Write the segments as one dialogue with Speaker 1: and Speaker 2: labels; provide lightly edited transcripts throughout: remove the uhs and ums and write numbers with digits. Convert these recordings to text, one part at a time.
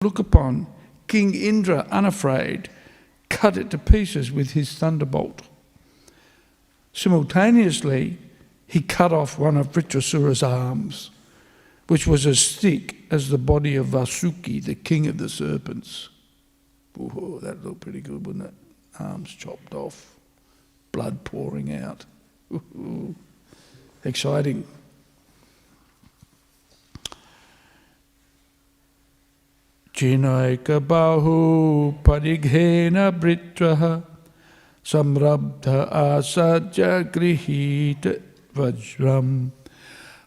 Speaker 1: look upon, King Indra, unafraid, cut it to pieces with his thunderbolt. Simultaneously, he cut off one of Vritrasura's arms, which was as thick as the body of Vasuki, the king of the serpents. Ooh, that looked pretty good, wouldn't it? Arms chopped off, blood pouring out. Ooh, exciting. Chinaika bahu parighena britraha samrabdha asajya grihita vajram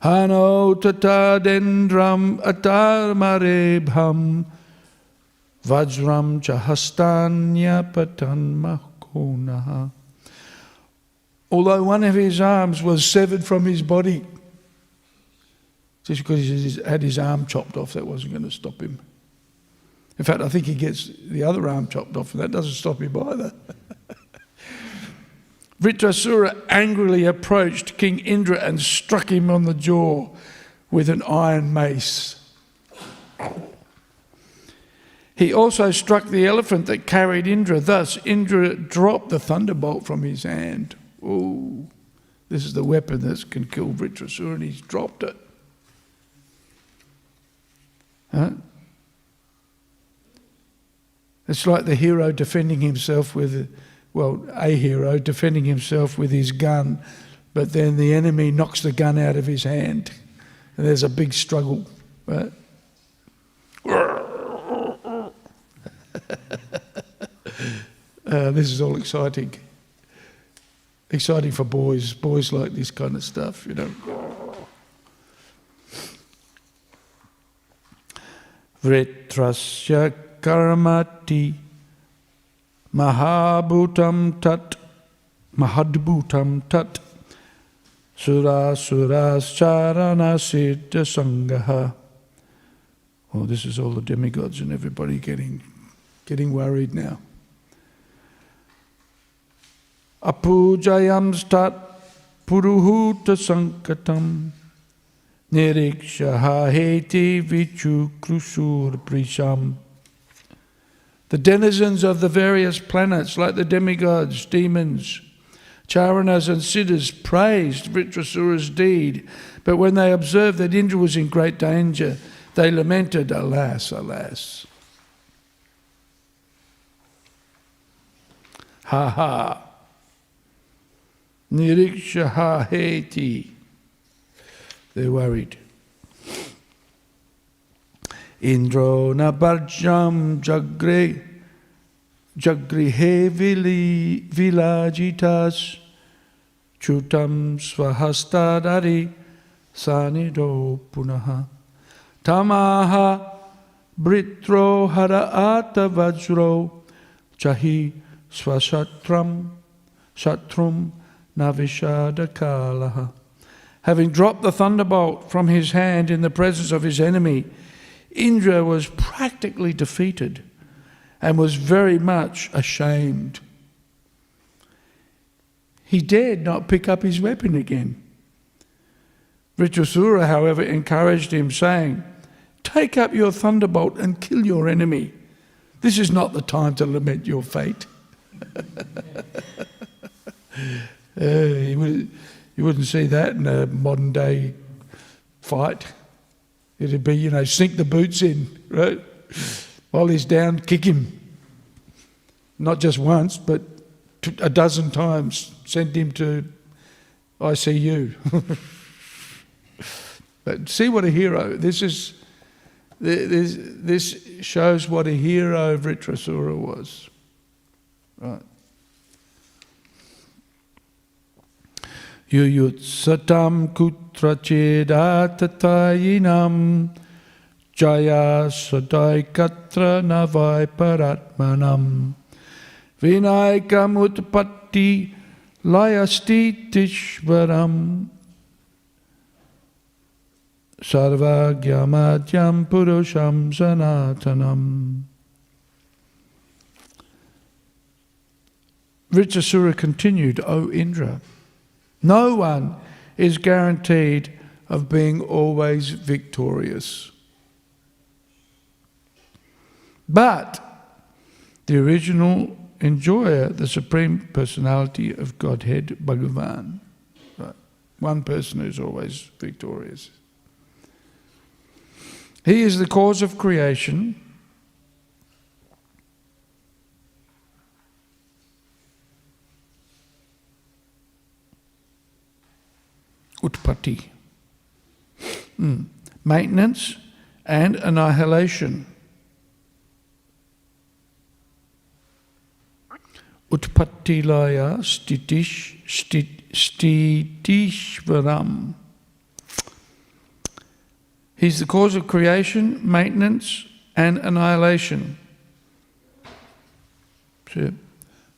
Speaker 1: hano tatadendram atarmarebham vajram chahastanya patanmakonaha. Although one of his arms was severed from his body, just because he had his arm chopped off, that wasn't going to stop him. In fact, I think he gets the other arm chopped off, and that doesn't stop him either. Vritrasura angrily approached King Indra and struck him on the jaw with an iron mace. He also struck the elephant that carried Indra. Thus, Indra dropped the thunderbolt from his hand. Oh, this is the weapon that can kill Vritrasura, and he's dropped it. Huh? It's like the hero defending himself with, well, a hero defending himself with his gun, but then the enemy knocks the gun out of his hand, and there's a big struggle, right? This is all exciting. Exciting for boys. Boys like this kind of stuff, you know. Vritrasya karmati mahadbhutam tat surasuras charana siddha sangaha. Oh, this is all the demigods and everybody getting worried now. Apujayam stat puruhuta sankatam niriksha haheti vichu krusur prisham. The denizens of the various planets, like the demigods, demons, charanas and siddhas, praised Vritrasura's deed, but when they observed that Indra was in great danger, they lamented, alas, alas. Ha ha. Niriksha ha heti. They're worried. Indro nabarjam jagrihe vilajitas chutam swahastadari sanido punaha tamaha britro haraata vajro chahi swashatram shatrum navishadakalaha. Having dropped the thunderbolt from his hand in the presence of his enemy, Indra was practically defeated and was very much ashamed. He dared not pick up his weapon again. Vritrasura, however, encouraged him, saying, "Take up your thunderbolt and kill your enemy. This is not the time to lament your fate." You wouldn't see that in a modern day fight. It'd be, sink the boots in, right? While he's down, kick him. Not just once, but a dozen times. Send him to ICU. But see what a hero. This shows what a hero Vritrasura was. Right. Yuyutsatam kutrachedatatayinam jaya sadaikatra navai paratmanam vinaikam utpatti layastitishvaram sarvagyamadhyam purusham sanatanam. Vritrasura continued, "O Indra, no one is guaranteed of being always victorious. But the original enjoyer, the Supreme Personality of Godhead, Bhagavan. Right. One person who's always victorious. He is the cause of creation. Utpatti. Maintenance and annihilation. Utpattilaya stitishvaram. He's the cause of creation, maintenance, and annihilation. So,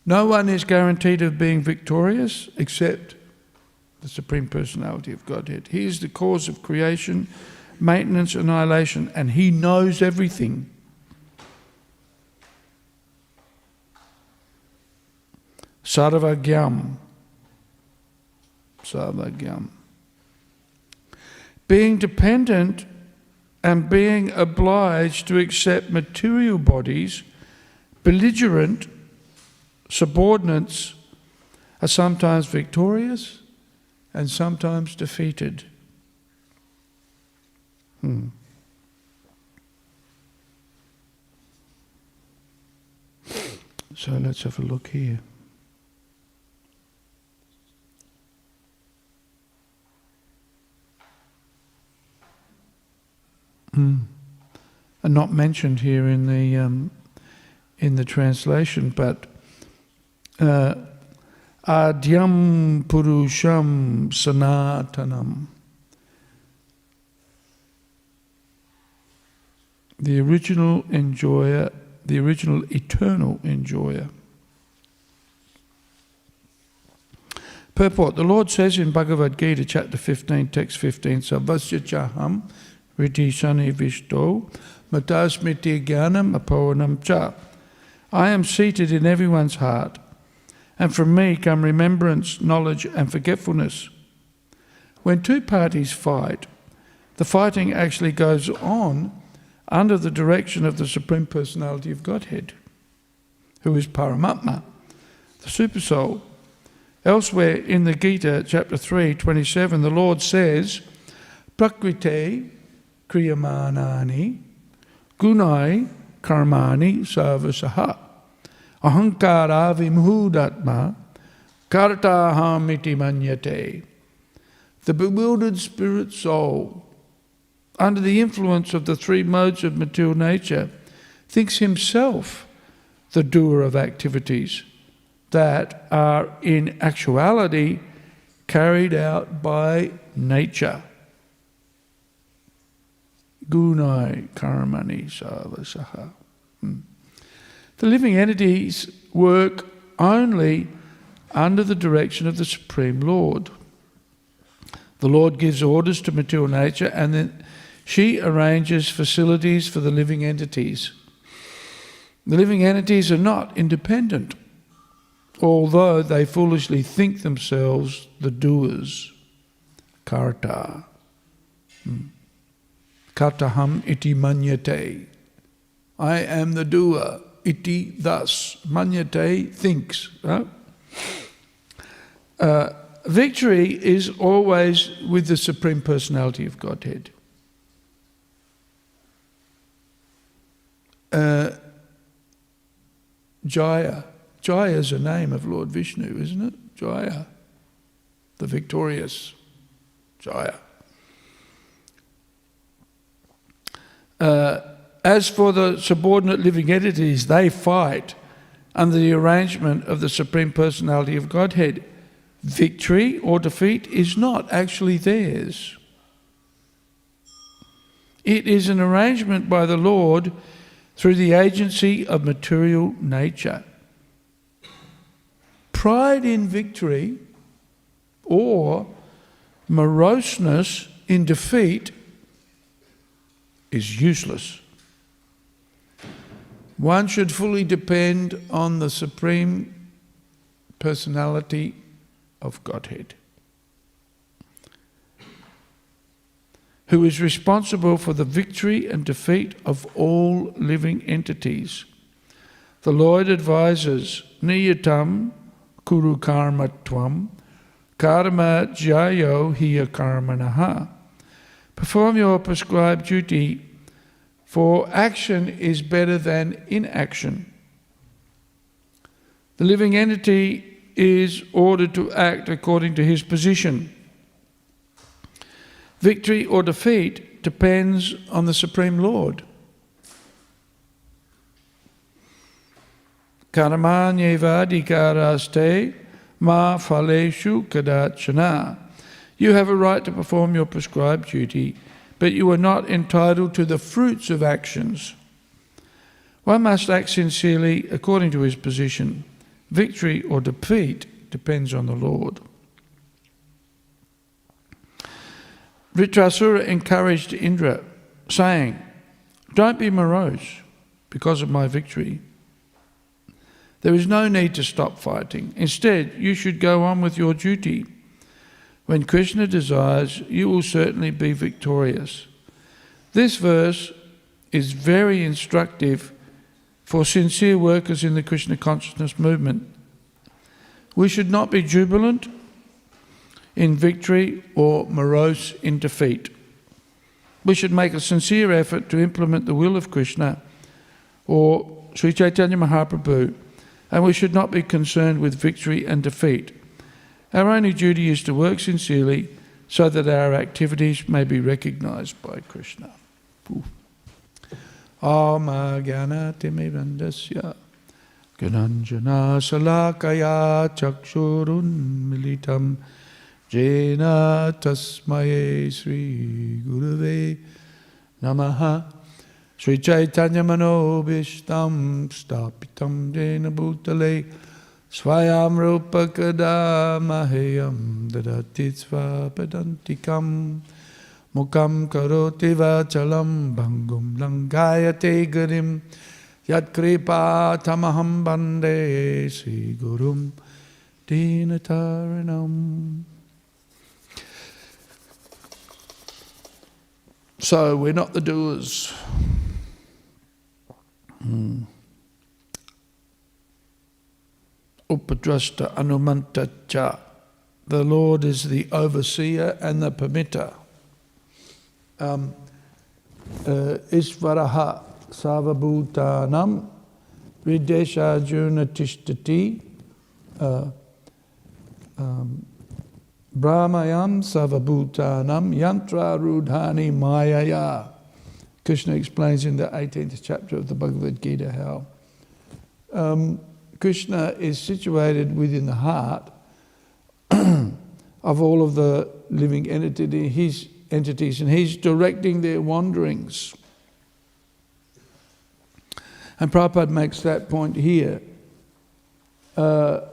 Speaker 1: no one is guaranteed of being victorious except the Supreme Personality of Godhead. He is the cause of creation, maintenance, annihilation, and He knows everything. Sarvagyam. Sarvagyam. Being dependent and being obliged to accept material bodies, belligerent subordinates are sometimes victorious and sometimes defeated. So let's have a look here. And not mentioned here in the translation, but Adyam Purusham Sanatanam. The original enjoyer, the original eternal enjoyer. Purport. The Lord says in Bhagavad Gita, chapter 15, text 15, Savasya Chaham Ridishani Vishto Matasmiti Gyanam Apohanam Cha. I am seated in everyone's heart, and from me come remembrance, knowledge, and forgetfulness. When two parties fight, the fighting actually goes on under the direction of the Supreme Personality of Godhead, who is Paramatma, the Supersoul. Elsewhere in the Gita, chapter 3, 27, the Lord says, Prakrite Kriyamanani Gunai Karmani Sarvasaha Ahankara Vimhudatma Kartahamiti Manyate. The bewildered spirit soul, under the influence of the three modes of material nature, thinks himself the doer of activities that are in actuality carried out by nature. Gunai karmani sarvasaha. The living entities work only under the direction of the Supreme Lord. The Lord gives orders to material nature, and then she arranges facilities for the living entities. The living entities are not independent, although they foolishly think themselves the doers. Karta. Kartaham iti manyate. I am the doer. Iti, thus. Manyate, thinks. Right? Victory is always with the Supreme Personality of Godhead. Jaya. Jaya is a name of Lord Vishnu, isn't it? Jaya, the victorious. Jaya. As for the subordinate living entities, they fight under the arrangement of the Supreme Personality of Godhead. Victory or defeat is not actually theirs. It is an arrangement by the Lord through the agency of material nature. Pride in victory or moroseness in defeat is useless. One should fully depend on the Supreme Personality of Godhead. who is responsible for the victory and defeat of all living entities. The Lord advises, Niyatam kuru karma tvam, karma jayo hiya karmanaha. Perform your prescribed duty, for action is better than inaction. The living entity is ordered to act according to his position. Victory or defeat depends on the Supreme Lord. Karmanyevadhikaraste ma phaleshu kadachana. You have a right to perform your prescribed duty, but you are not entitled to the fruits of actions. One must act sincerely according to his position. Victory or defeat depends on the Lord. Vritrasura encouraged Indra, saying, don't be morose because of my victory. There is no need to stop fighting. Instead, you should go on with your duty. When Krishna desires, you will certainly be victorious. This verse is very instructive for sincere workers in the Krishna consciousness movement. We should not be jubilant in victory or morose in defeat. We should make a sincere effort to implement the will of Krishna or Sri Chaitanya Mahaprabhu, and we should not be concerned with victory and defeat. Our only duty is to work sincerely so that our activities may be recognized by Krishna. Om Jnana Timirandasya Gyananjana Salakaya Chakshurun Militam Jena Tasmaye Sri Gurave Namaha Sri Chaitanya Manobishtam Stapitam Jena Bhutale Swayam Rupa Kada Mahayam Dadati Svapadantikam Mukam Karoti Vachalam Bhangum Langayate Garim Yat Kripa Tamaham Bande Sri Gurum Dinataranam. So we're not the doers. Upadrashta Anumanta Cha. The Lord is the overseer and the permitter. Isvaraha Savabhutanam Videsha Juna Tishtati Brahmayam Savabhutanam Yantra Rudhani Mayaya. Krishna explains in the 18th chapter of the Bhagavad Gita how Krishna is situated within the heart of all of the living entities, and he's directing their wanderings. And Prabhupada makes that point here. The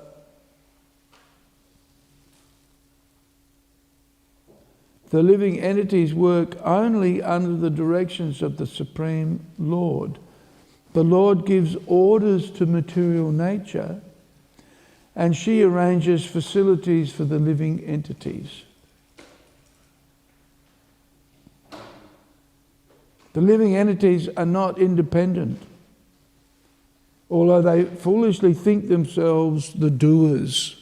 Speaker 1: living entities work only under the directions of the Supreme Lord. The Lord gives orders to material nature, and she arranges facilities for the living entities. The living entities are not independent, although they foolishly think themselves the doers,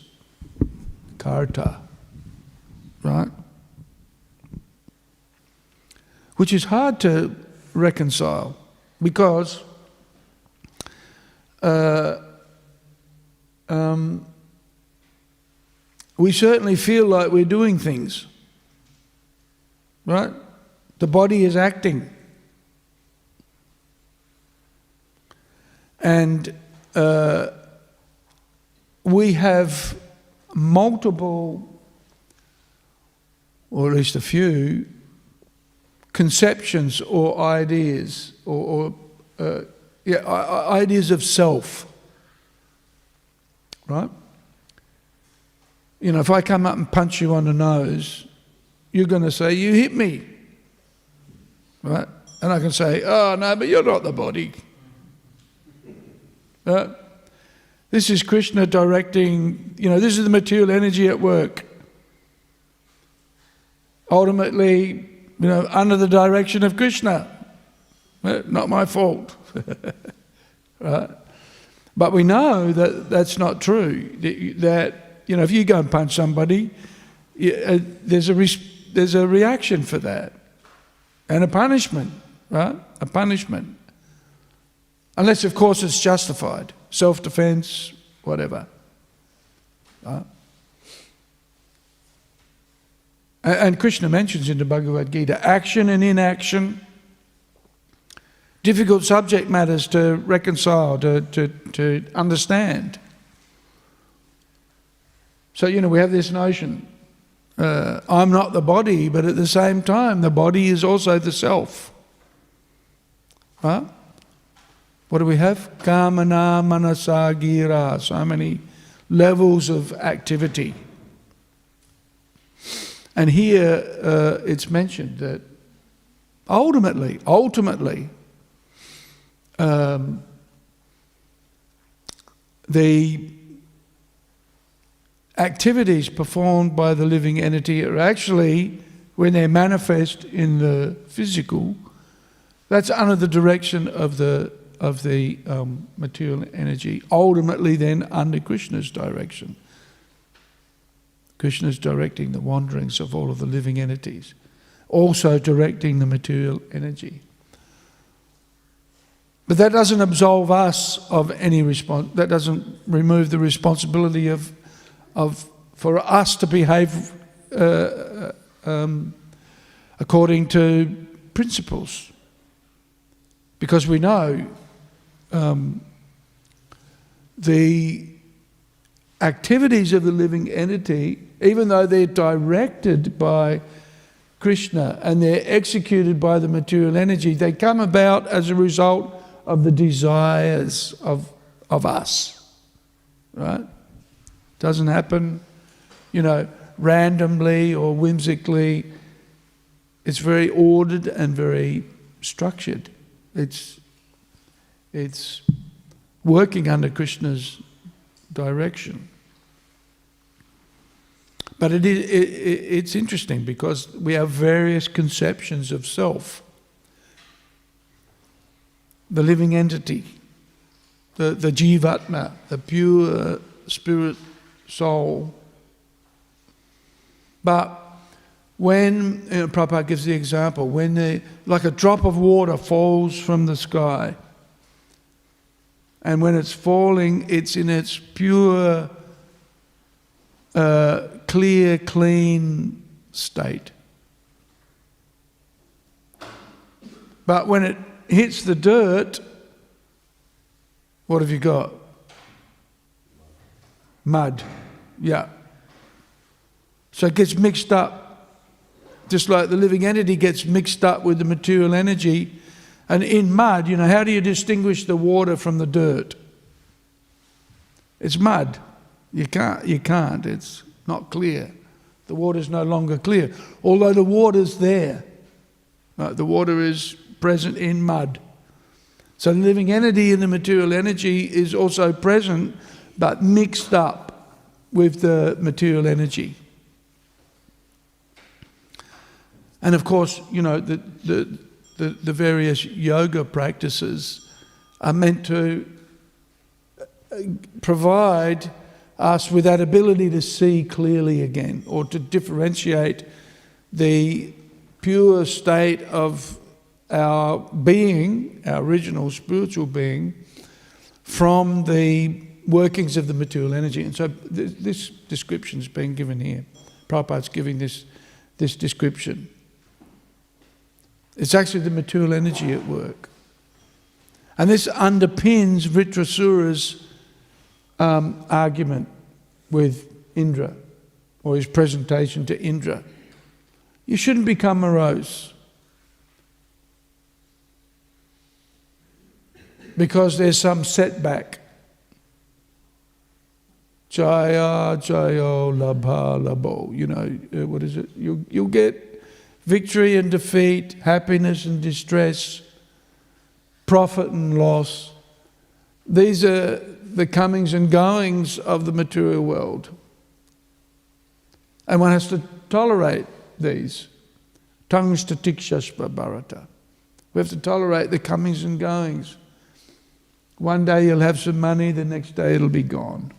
Speaker 1: karta, right? Which is hard to reconcile because we certainly feel like we're doing things, right? The body is acting. And we have multiple, or at least a few, conceptions or ideas, ideas of self, right? You know, if I come up and punch you on the nose, you're going to say, you hit me, right? And I can say, oh no, but you're not the body. This is Krishna directing, this is the material energy at work. Ultimately, under the direction of Krishna. Not my fault. Right? But we know that that's not true. That, if you go and punch somebody, there's a reaction for that. And a punishment, right? A punishment. Unless, of course, it's justified. Self-defense, whatever. Right? And Krishna mentions in the Bhagavad Gita, action and inaction, difficult subject matters to reconcile, to understand. So, we have this notion, I'm not the body, but at the same time, the body is also the self. Huh? What do we have? Kamana manasa gira, so many levels of activity. And here it's mentioned that ultimately, the activities performed by the living entity are actually, when they manifest in the physical, that's under the direction of the material energy, ultimately then under Krishna's direction. Krishna's directing the wanderings of all of the living entities, also directing the material energy. But that doesn't absolve us of any that doesn't remove the responsibility for us to behave according to principles. Because we know the activities of the living entity, even though they're directed by Krishna and they're executed by the material energy, they come about as a result of the desires of us, right? Doesn't happen, randomly or whimsically. It's very ordered and very structured. It's working under Krishna's direction. But it's interesting because we have various conceptions of self. The living entity, the jivatma, the pure spirit soul. But when, Prabhupada gives the example, when like a drop of water falls from the sky, and when it's falling, it's in its pure, clear, clean state. But when it hits the dirt, what have you got? Mud. Yeah. So it gets mixed up, just like the living entity gets mixed up with the material energy. And in mud, how do you distinguish the water from the dirt? It's mud. You can't. It's not clear. The water's no longer clear. Although the water's there. Right? The water is present in mud. So the living entity and the material energy is also present, but mixed up with the material energy. And of course, the various yoga practices are meant to provide us with that ability to see clearly again, or to differentiate the pure state of our being, our original spiritual being, from the workings of the material energy. And so this description is being given here. Prabhupada's giving this description. It's actually the material energy at work. And this underpins Vritrasura's argument with Indra, or his presentation to Indra. You shouldn't become morose because there's some setback. Jaya, Jayo, Labha, Labo. What is it? You'll get victory and defeat, happiness and distress, profit and loss. These are the comings and goings of the material world. And one has to tolerate these. Tangs tatikshaspa bharata. We have to tolerate the comings and goings. One day you'll have some money, the next day it'll be gone.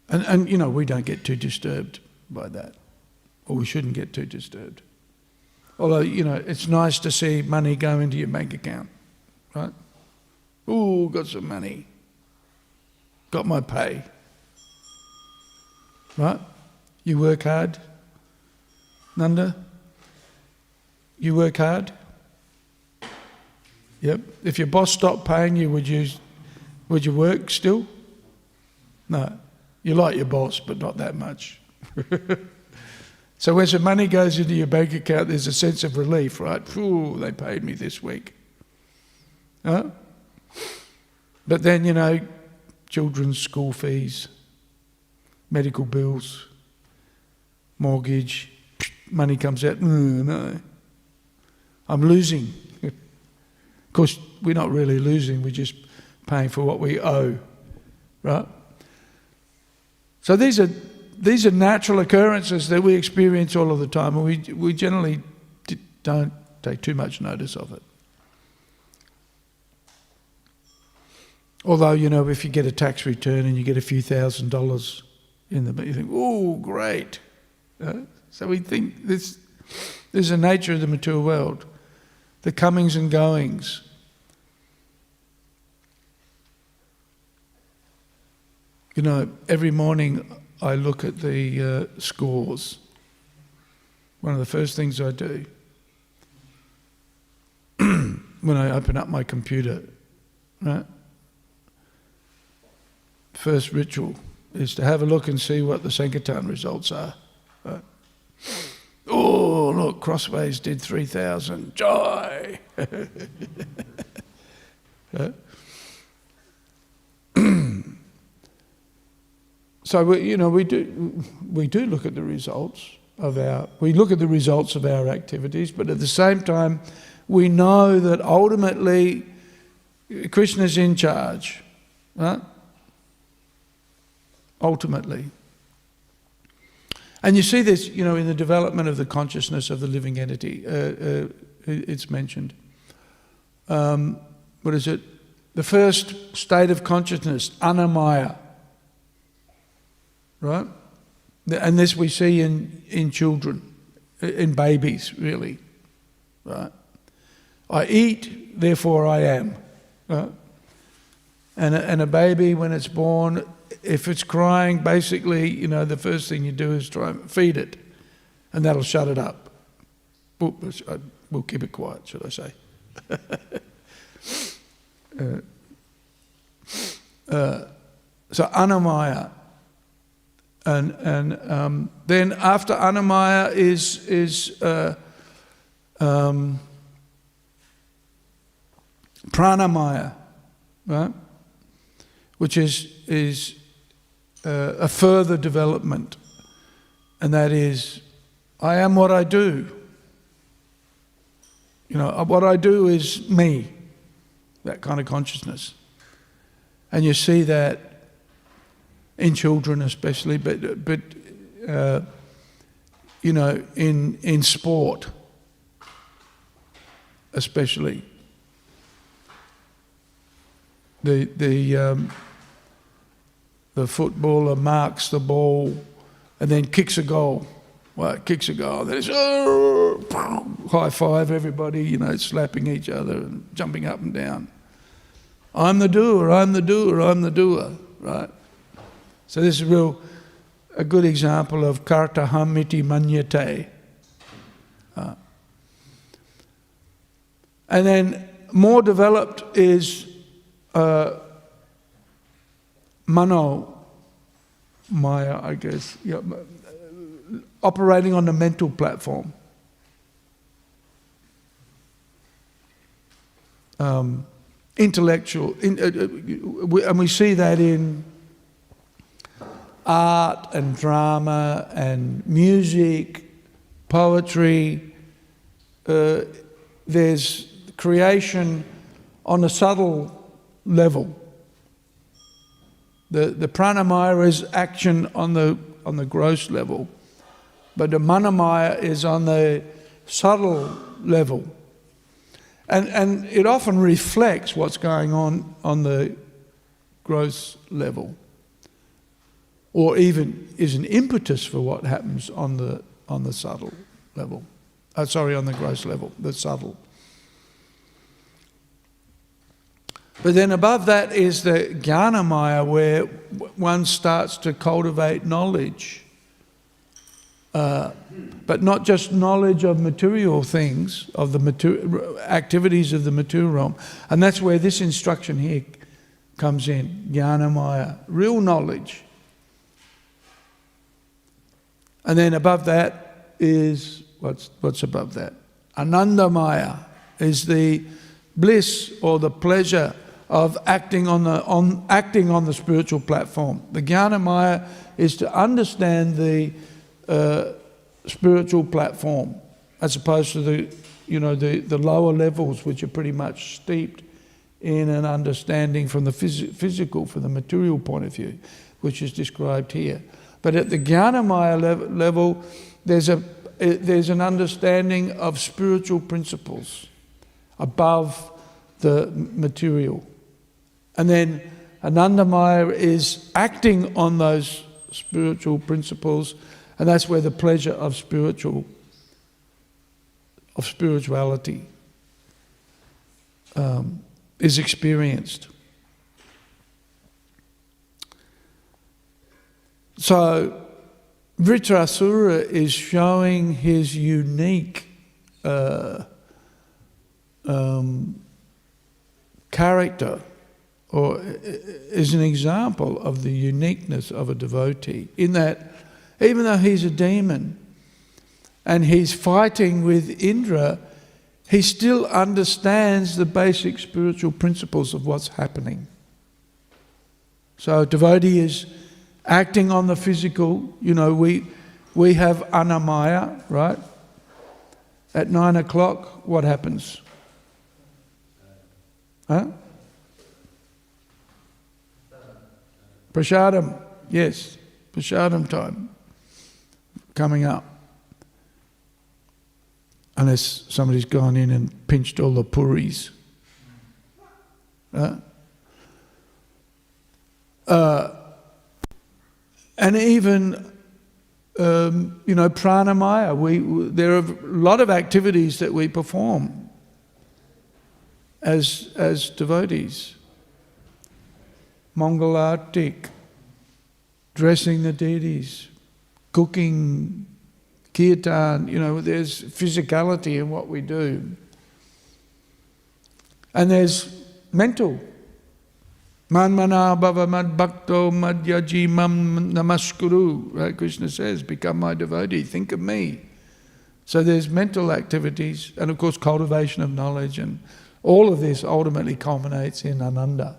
Speaker 1: And you know, we don't get too disturbed by that. Or we shouldn't get too disturbed. Although, you know, it's nice to see money go into your bank account, right? Ooh, got some money. Got my pay. Right? You work hard. Nanda? You work hard? Yep. If your boss stopped paying you, would you work still? No. You like your boss, but not that much. So when some money goes into your bank account, there's a sense of relief, right? Ooh, they paid me this week. Huh? But then, you know, children's school fees, medical bills, mortgage, money comes out, no, I'm losing. Of course, we're not really losing, we're just paying for what we owe, right? So these are natural occurrences that we experience all of the time, and we generally don't take too much notice of it. Although, you know, if you get a tax return and you get a few $1,000s in the, you think, oh, great. So we think this is the nature of the material world, the comings and goings. You know, every morning I look at the scores. One of the first things I do when I open up my computer, right? First ritual is to have a look and see what the Sankirtan results are. Right? Oh, look, Crossways did 3,000. Joy! Right? So we do look at the results of our activities, but at the same time, we know that ultimately Krishna's in charge, right? Ultimately. And you see this, you know, in the development of the consciousness of the living entity. It's mentioned. What is it? The first state of consciousness, anamaya. Right? And this we see in children, in babies, really. Right? I eat, therefore I am. Right? And a baby, when it's born, if it's crying, basically, you know, the first thing you do is try and feed it, and that'll shut it up. We'll keep it quiet, should I say. So anamaya. And then after anamaya is pranamaya, right? Which is a further development, and that is, I am what I do. You know, what I do is me, that kind of consciousness. And you see that in children especially, but you know, in sport especially. The footballer marks the ball and then kicks a goal. Well, kicks a goal, then it's high five everybody, you know, slapping each other and jumping up and down. I'm the doer, I'm the doer, I'm the doer, right? So this is a good example of kartaham iti manyate. And then more developed is mano maya, I guess, yeah, operating on the mental platform. Intellectual, and we see that in art and drama and music, poetry. There's creation on a subtle level. The pranamaya is action on the gross level, but the Manamaya is on the subtle level. And it often reflects what's going on the gross level, or even is an impetus for what happens on the subtle level. On the gross level, the subtle. But then above that is the Jnanamaya, where one starts to cultivate knowledge. But not just knowledge of material things, of the activities of the material realm. And that's where this instruction here comes in, Jnanamaya, real knowledge. And then above that is, what's above that? Anandamaya is the bliss or the pleasure of acting on the spiritual platform. The Jnanamaya is to understand the spiritual platform, as opposed to the lower levels, which are pretty much steeped in an understanding from the physical, from the material point of view, which is described here. But at the Jnanamaya level, there's an understanding of spiritual principles above the material. And then Anandamaya is acting on those spiritual principles, and that's where the pleasure of spirituality is experienced. So Vritrasura is showing his unique character, or is an example of the uniqueness of a devotee, in that even though he's a demon and he's fighting with Indra, he still understands the basic spiritual principles of what's happening. So a devotee is acting on the physical. We have Annamaya, right? At 9 o'clock, what happens? Huh? Prasadam, yes, Prasadam time coming up. Unless somebody's gone in and pinched all the puris. And even, pranamaya, there are a lot of activities that we perform as devotees. Mangalartik, dressing the deities, cooking, kirtan, there's physicality in what we do. And there's mental. Manmana bhava mad bhakto madhyaji mam namaskuru, right? Krishna says, become my devotee, think of me. So there's mental activities, and of course cultivation of knowledge, and all of this ultimately culminates in Ananda.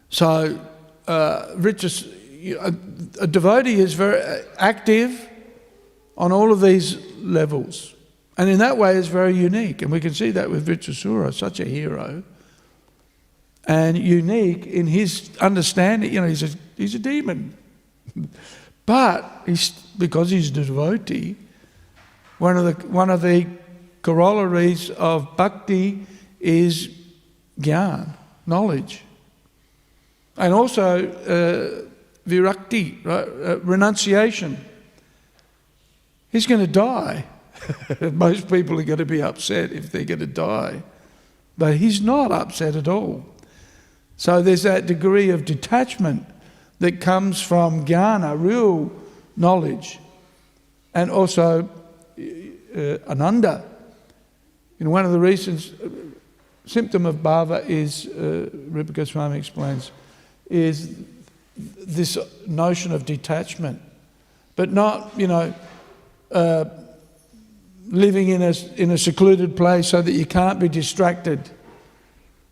Speaker 1: So a devotee is very active on all of these levels, and in that way is very unique, and we can see that with Vritrasura, such a hero, and unique in his understanding. He's a demon, but because he's a devotee, one of the corollaries of bhakti is jnana, knowledge, and also virakti, right? Renunciation. He's going to die. Most people are going to be upset if they're going to die, but he's not upset at all. So there's that degree of detachment that comes from jnana, real knowledge, and also ananda. One of the reasons, symptom of bhava is, Ripaka Swami explains, is this notion of detachment, but not, living in a secluded place so that you can't be distracted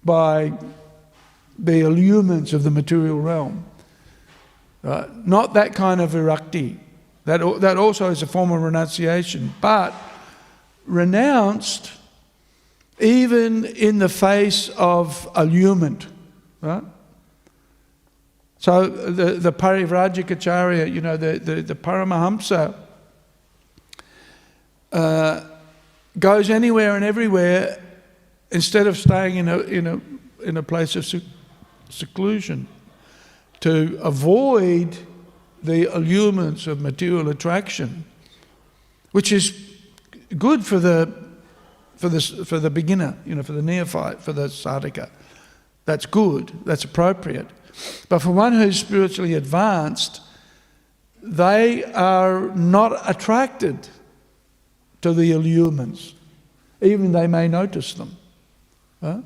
Speaker 1: by the allurements of the material realm. Right? Not that kind of virakti. That also is a form of renunciation, but renounced even in the face of allurement. Right? So the Parivrajikacharya, you know, the Paramahamsa, goes anywhere and everywhere instead of staying in a place of seclusion to avoid the allurements of material attraction, which is good for the beginner, you know, for the neophyte, for the sadhaka. That's good, that's appropriate. But for one who's spiritually advanced, they are not attracted to the allurements, even they may notice them. Huh?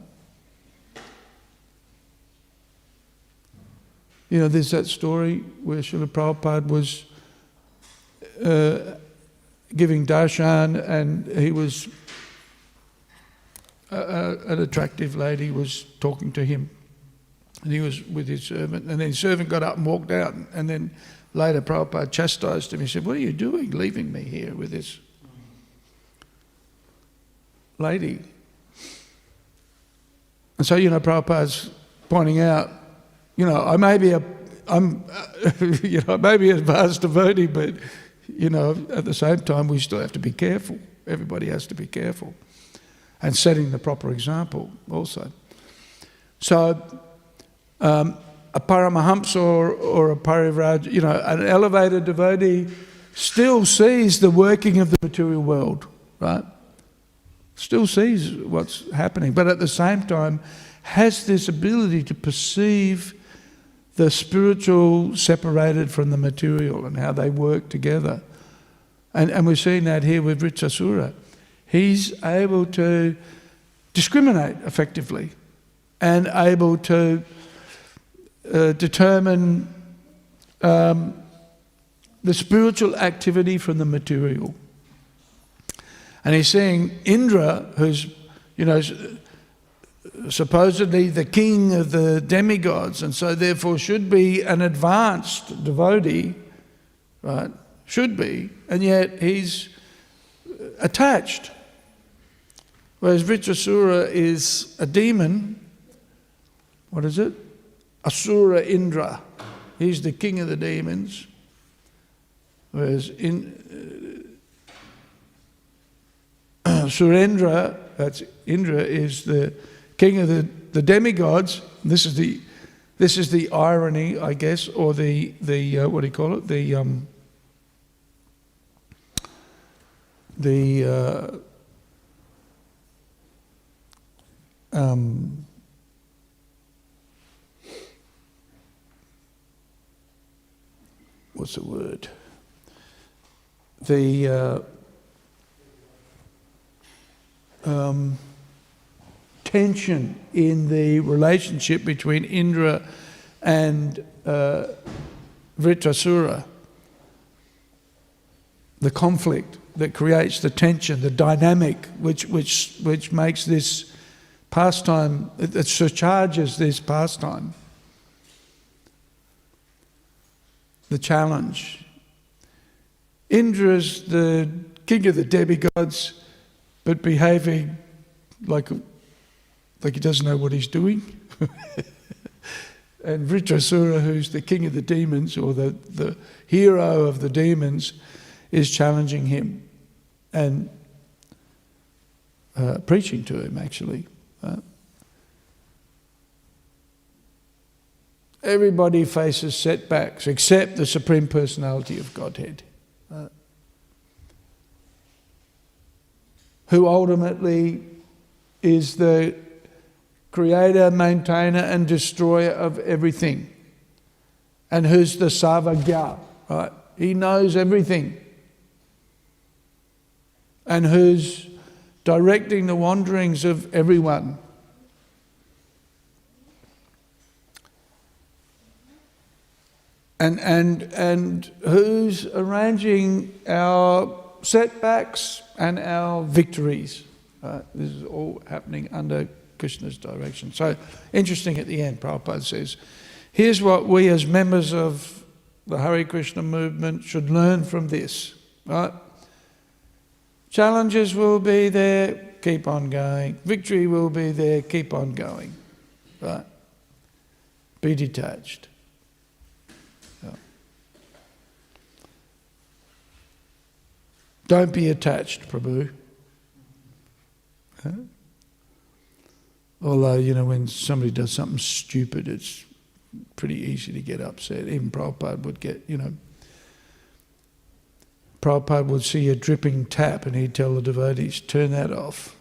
Speaker 1: You know, there's that story where Srila Prabhupada was giving darshan, and he was an attractive lady was talking to him, and he was with his servant, and then his servant got up and walked out, and then later Prabhupada chastised him. He said, "What are you doing, leaving me here with this lady?" And so, you know, Prabhupada's pointing out, you know, I may be you know, maybe a advanced devotee, but, you know, at the same time, we still have to be careful. Everybody has to be careful. And setting the proper example also. So, a Paramahamsa or a Parivraj, you know, an elevated devotee still sees the working of the material world, right? Still sees what's happening, but at the same time has this ability to perceive the spiritual separated from the material and how they work together. And we're seeing that here with Vritrasura. He's able to discriminate effectively and able to determine the spiritual activity from the material. And he's seeing Indra, who's, you know, supposedly the king of the demigods, and so therefore should be an advanced devotee, right? Should be, and yet he's attached. Whereas Vritrasura is a demon. What is it? Asura Indra. He's the king of the demons. Whereas Surendra, that's Indra, is the king of the demigods. This is the irony, I guess, or the what do you call it? What's the word? The tension in the relationship between Indra and Vritrasura. The conflict that creates the tension, the dynamic, which makes this pastime, it surcharges this pastime. The challenge. Indra's the king of the demigods, but behaving like he doesn't know what he's doing. And Vritrasura, who's the king of the demons, or the hero of the demons, is challenging him and preaching to him, actually. Everybody faces setbacks except the Supreme Personality of Godhead, who ultimately is the creator, maintainer and destroyer of everything, and who's the Sarvagya, right? He knows everything, and who's directing the wanderings of everyone. And who's arranging our setbacks and our victories. This is all happening under Krishna's direction. So interesting at the end, Prabhupada says, here's what we as members of the Hare Krishna movement should learn from this. Right? Challenges will be there, keep on going. Victory will be there, keep on going. Right? Be detached. Don't be attached, Prabhu. Although, when somebody does something stupid, it's pretty easy to get upset. Even Prabhupada would get, Prabhupada would see a dripping tap and he'd tell the devotees, turn that off.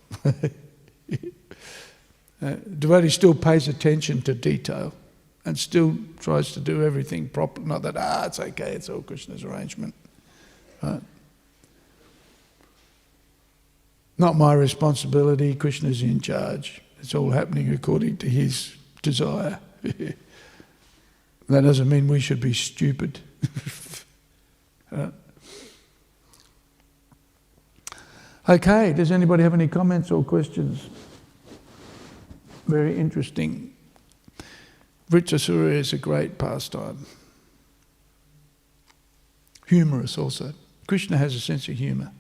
Speaker 1: Devotee still pays attention to detail and still tries to do everything properly. Not that, it's okay, it's all Krishna's arrangement. Right? Not my responsibility, Krishna's in charge. It's all happening according to his desire. That doesn't mean we should be stupid. Okay, does anybody have any comments or questions? Very interesting. Vritrasura is a great pastime. Humorous also. Krishna has a sense of humour.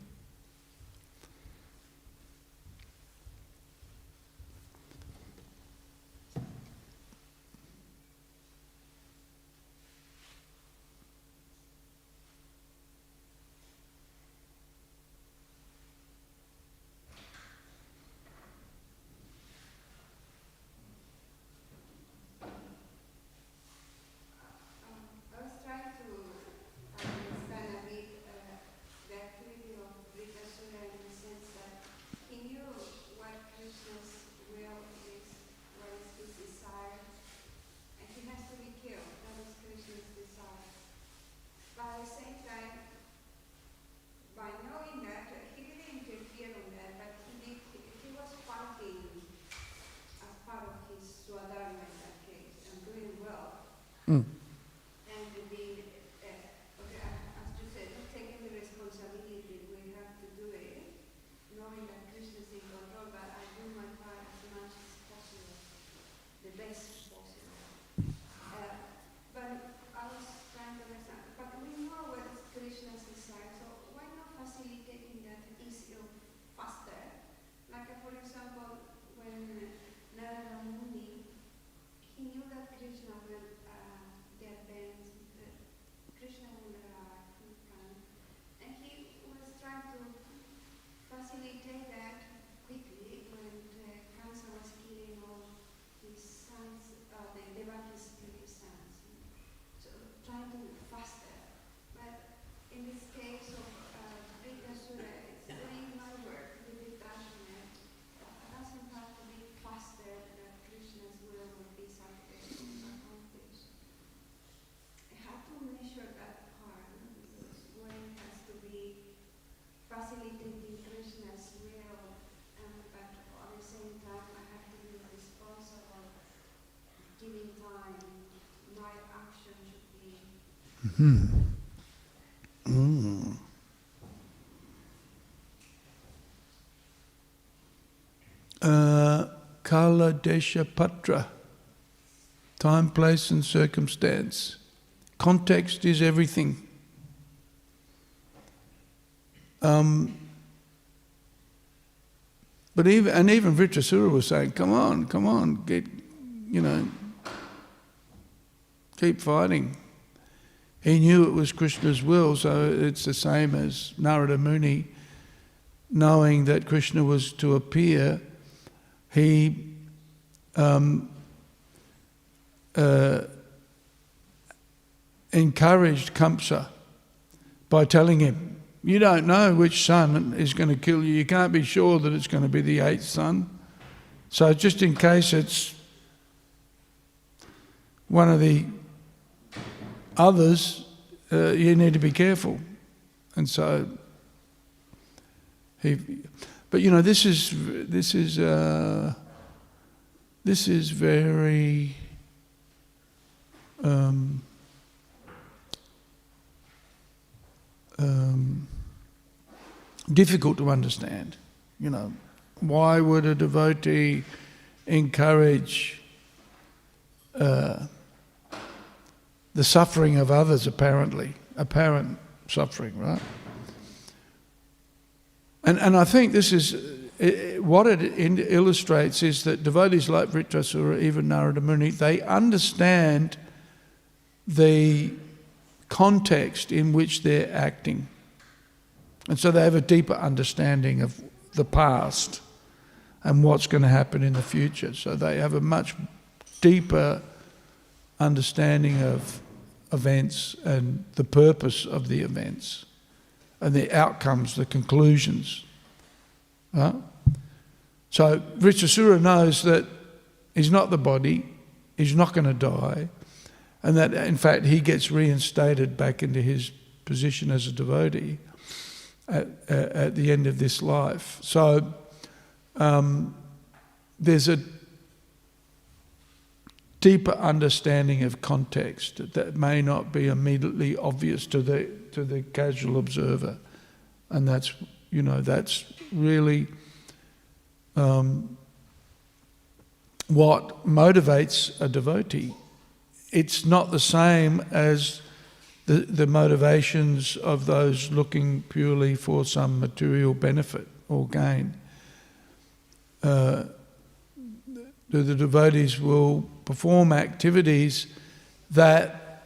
Speaker 2: And being, as you said, taking the responsibility, we have to do it, knowing that Krishna is in control, but I do my part as much as possible, the best possible. But I was trying to understand, but we know what is Krishna's desire, so why not facilitating that easier, faster? Like, for example, when Narada Muni, he knew that Krishna will get bent, Krishna will come, and he was trying to facilitate that quickly when Kamsa was killing all his sons, the devotees' sons. So trying to move faster. But in this case of Vritrasura, it's doing my work with detachment. It doesn't have to be faster that Krishna's will be accomplished. I have to measure that part, because when it has to be facilitating Krishna's will, but at the same time I have to be responsible, giving time. My action should be.
Speaker 1: Kala Desha Patra. Time, place and circumstance. Context is everything. But even Vritrasura was saying, come on, keep fighting. He knew it was Krishna's will, so it's the same as Narada Muni, knowing that Krishna was to appear. He encouraged Kamsa by telling him, you don't know which son is going to kill you. You can't be sure that it's going to be the 8th son. So just in case it's one of the others, you need to be careful. And so but this is very difficult to understand. Why would a devotee encourage the suffering of others, apparent suffering, right? And I think this is, what it illustrates is that devotees like Vritrasura, even Narada Muni, they understand the context in which they're acting. And so they have a deeper understanding of the past and what's going to happen in the future. So they have a much deeper understanding of events and the purpose of the events and the outcomes, the conclusions. Right? So Vritrasura knows that he's not the body, he's not going to die, and that in fact he gets reinstated back into his position as a devotee at the end of this life. So there's a deeper understanding of context that may not be immediately obvious to the casual observer, and that's really what motivates a devotee. It's not the same as the motivations of those looking purely for some material benefit or gain. The devotees will perform activities that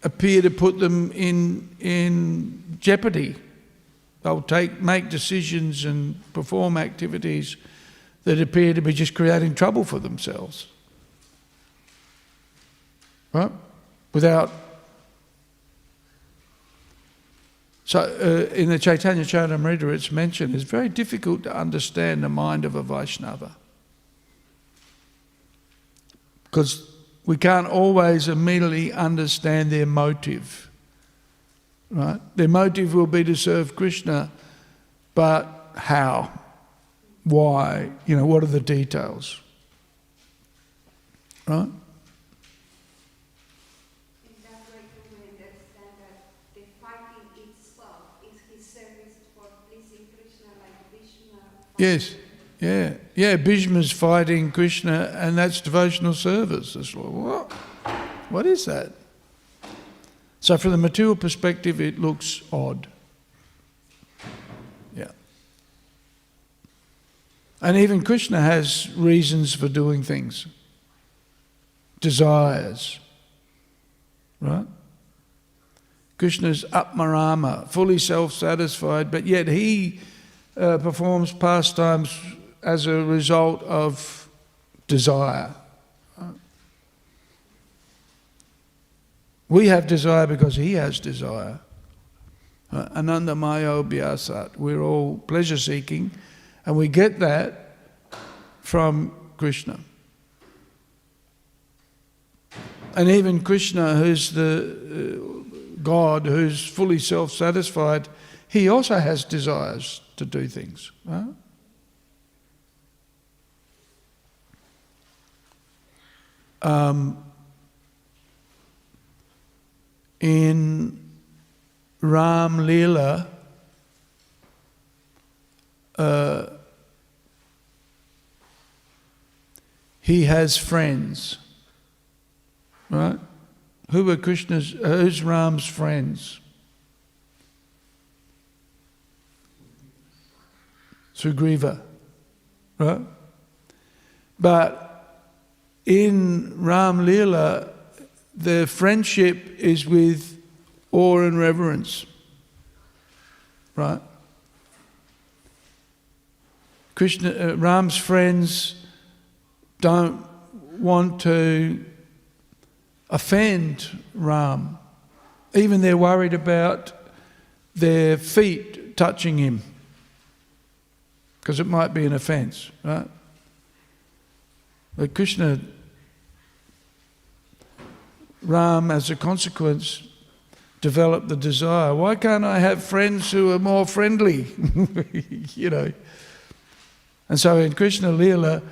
Speaker 1: appear to put them in jeopardy. They'll make decisions and perform activities that appear to be just creating trouble for themselves. Right? So in the Chaitanya Charitamrita it's mentioned, it's very difficult to understand the mind of a Vaishnava. Because we can't always immediately understand their motive. Right? Their motive will be to serve Krishna, but how? Why? What are the details? Right?
Speaker 2: In that way, we understand that the fighting itself is his service for pleasing Krishna, like Krishna.
Speaker 1: Yes. Yeah, Bhishma's fighting Krishna, and that's devotional service. It's like, what? What is that? So from the material perspective, it looks odd. Yeah. And even Krishna has reasons for doing things. Desires. Right? Krishna's Atmarama, fully self-satisfied, but yet he performs pastimes as a result of desire. We have desire because he has desire. Anandamayo Bhyasat. We're all pleasure-seeking, and we get that from Krishna. And even Krishna, who's the God, who's fully self-satisfied, he also has desires to do things. Right? In Ram Leela, he has friends, right? Who's Ram's friends? Sugriva, right? But in Ram Leela, the friendship is with awe and reverence, right? Ram's friends don't want to offend Ram. Even they're worried about their feet touching him, because it might be an offence, right? But Ram, as a consequence, developed the desire, why can't I have friends who are more friendly? And so in Krishna Leela,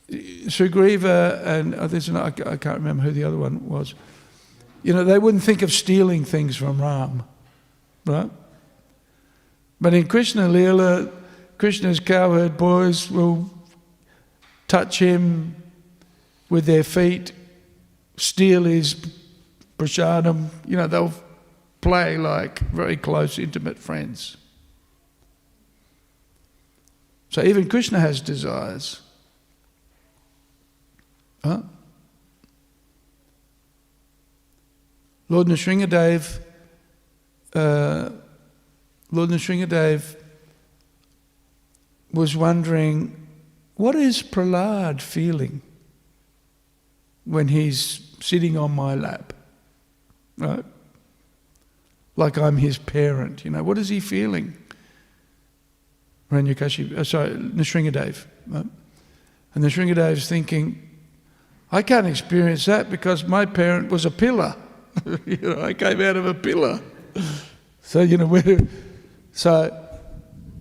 Speaker 1: Sugriva and I can't remember who the other one was, they wouldn't think of stealing things from Ram, right? But in Krishna Leela, Krishna's cowherd boys will touch him with their feet, steal his prasadam, they'll play like very close, intimate friends. So even Krishna has desires. Huh? Lord Nrsingadev Lord Nrsingadev was wondering, what is Prahlad feeling when he's sitting on my lap, right? Like I'm his parent, what is he feeling? Nrsingadev, right? And Nrsingadev's thinking, I can't experience that because my parent was a pillar. I came out of a pillar. So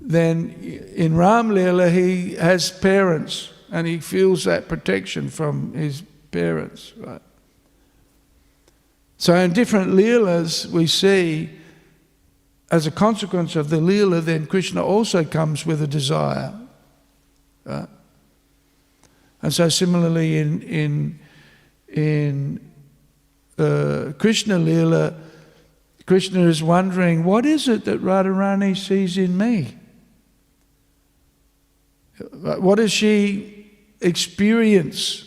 Speaker 1: then in Ram Leela he has parents and he feels that protection from his parents, right? So in different Leelas we see, as a consequence of the Leela, then Krishna also comes with a desire, right? And so similarly in Krishna Leela, Krishna is wondering, what is it that Radharani sees in me? What does she experience?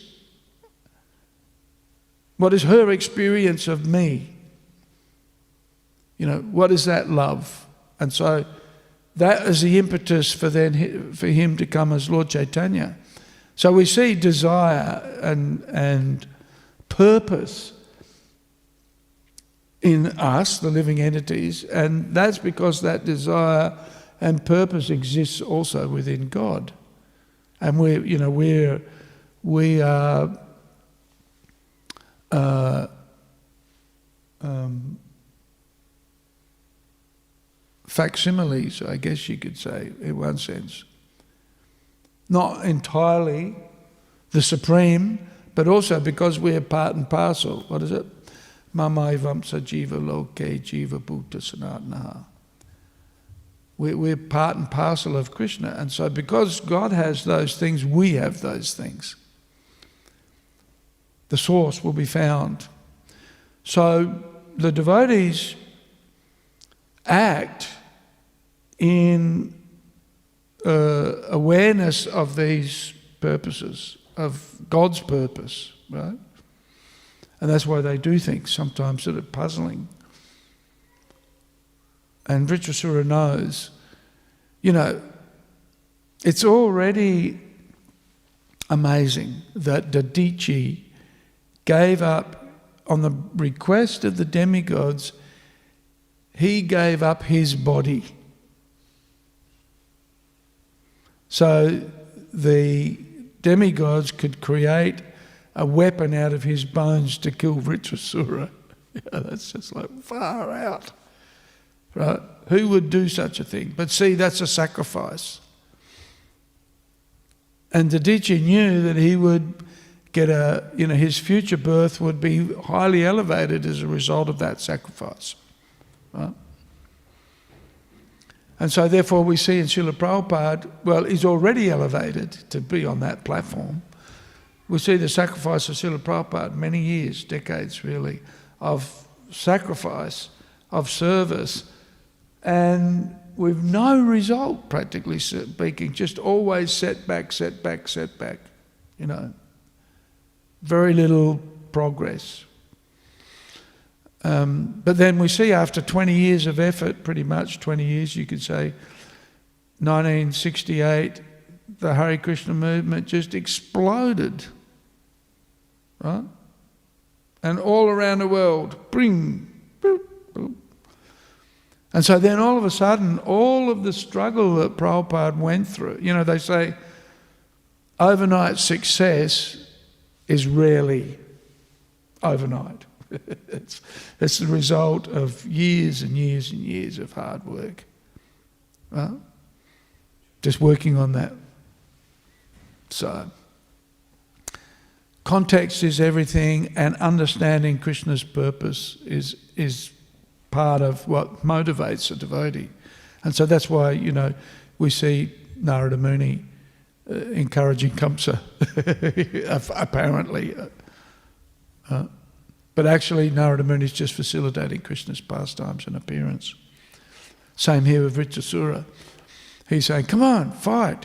Speaker 1: What is her experience of me? What is that love? And so that is the impetus for him to come as Lord Chaitanya. So we see desire and purpose in us, the living entities, and that's because that desire and purpose exists also within God. And we are facsimiles, I guess you could say, in one sense. Not entirely the supreme, but also because we are part and parcel. What is it? Mamaivam sa jiva loke jiva bhuta sanatanaha. We're part and parcel of Krishna. And so because God has those things, we have those things. The source will be found. So the devotees act in awareness of these purposes, of God's purpose, right? And that's why they do things sometimes that are puzzling. And Vritrasura knows, it's already amazing that Dadichi gave up, on the request of the demigods, he gave up his body. So the demigods could create a weapon out of his bones to kill Vritrasura. That's just like far out. Right? Who would do such a thing? But see, that's a sacrifice. And Dadichi knew that he would get his future birth would be highly elevated as a result of that sacrifice. Right? And so therefore we see in Srila Prabhupada, he's already elevated to be on that platform. We see the sacrifice of Srila Prabhupada, many years, decades really, of sacrifice, of service, and with no result, practically speaking, just always setback. Very little progress. But then we see after 20 years of effort, pretty much 20 years you could say, 1968, the Hare Krishna movement just exploded. Right? And all around the world, bring, boop, boop. And so then all of a sudden, all of the struggle that Prabhupada went through, they say overnight success is rarely overnight. It's the result of years and years and years of hard work. Right? Just working on that. So, context is everything, and understanding Krishna's purpose is part of what motivates a devotee. And so that's why, we see Narada Muni encouraging Kamsa, apparently. But actually Narada Muni is just facilitating Krishna's pastimes and appearance. Same here with Vritrasura. He's saying, come on, fight.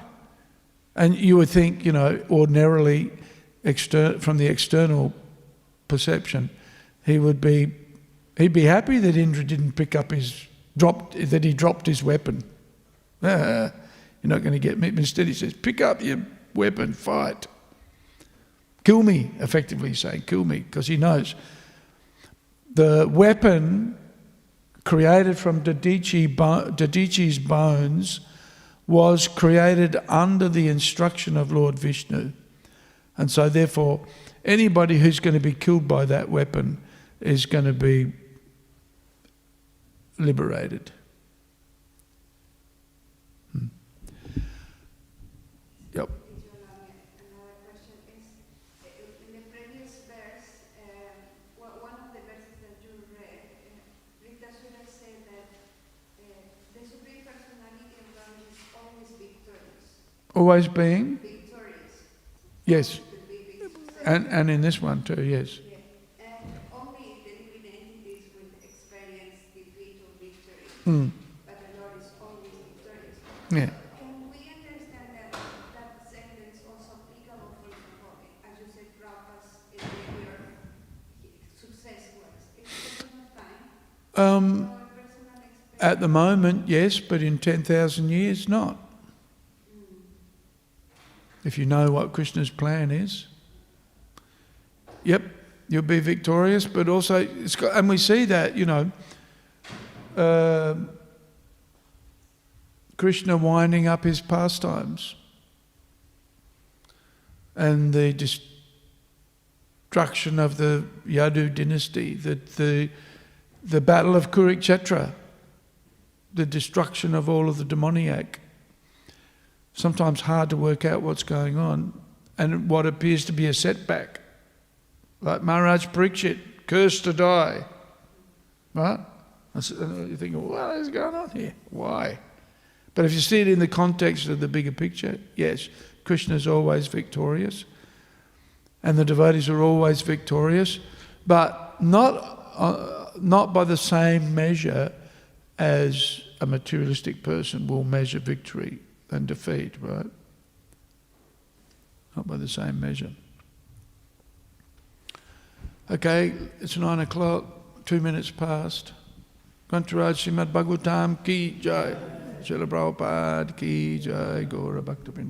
Speaker 1: And you would think, ordinarily, from the external perception, he'd be happy that Indra didn't pick up his that he dropped his weapon. You're not going to get me. Instead he says, pick up your weapon, fight. Kill me, effectively he's saying, kill me, because he knows the weapon created from Dadichi's bones was created under the instruction of Lord Vishnu. And so therefore, anybody who's going to be killed by that weapon is going to be liberated. Yep.
Speaker 2: Another question is, in the previous verse, one of the verses that you read, Vritrasura said that the Supreme Personality of God is always victorious.
Speaker 1: Always being?
Speaker 2: Victorious.
Speaker 1: Yes. And in this one too, yes.
Speaker 2: Yeah. And only the living entities will experience defeat or victory. But the Lord is always victorious.
Speaker 1: Yeah.
Speaker 2: Can we understand that sentence also applicable, for example, as you said, Prabhupada's interior success was? Is it personal time? Or personal experience?
Speaker 1: At the moment, yes, but in 10,000 years, not. If you know what Krishna's plan is. Yep, you'll be victorious, but also, and we see that, Krishna winding up his pastimes and the destruction of the Yadu dynasty, the battle of Kurukshetra, the destruction of all of the demoniac. Sometimes hard to work out what's going on, and what appears to be a setback. Like Maharaj Parikshit, cursed to die. Right? You think, what is going on here? Why? But if you see it in the context of the bigger picture, yes, Krishna is always victorious, and the devotees are always victorious, but not by the same measure as a materialistic person will measure victory and defeat, right? Not by the same measure. Okay, it's 9 o'clock, 2 minutes past. Kantaraj Śrīmad Bhāgavatam ki jai. Srila Prabhupada ki jai. Gaura Bhaktivedanta.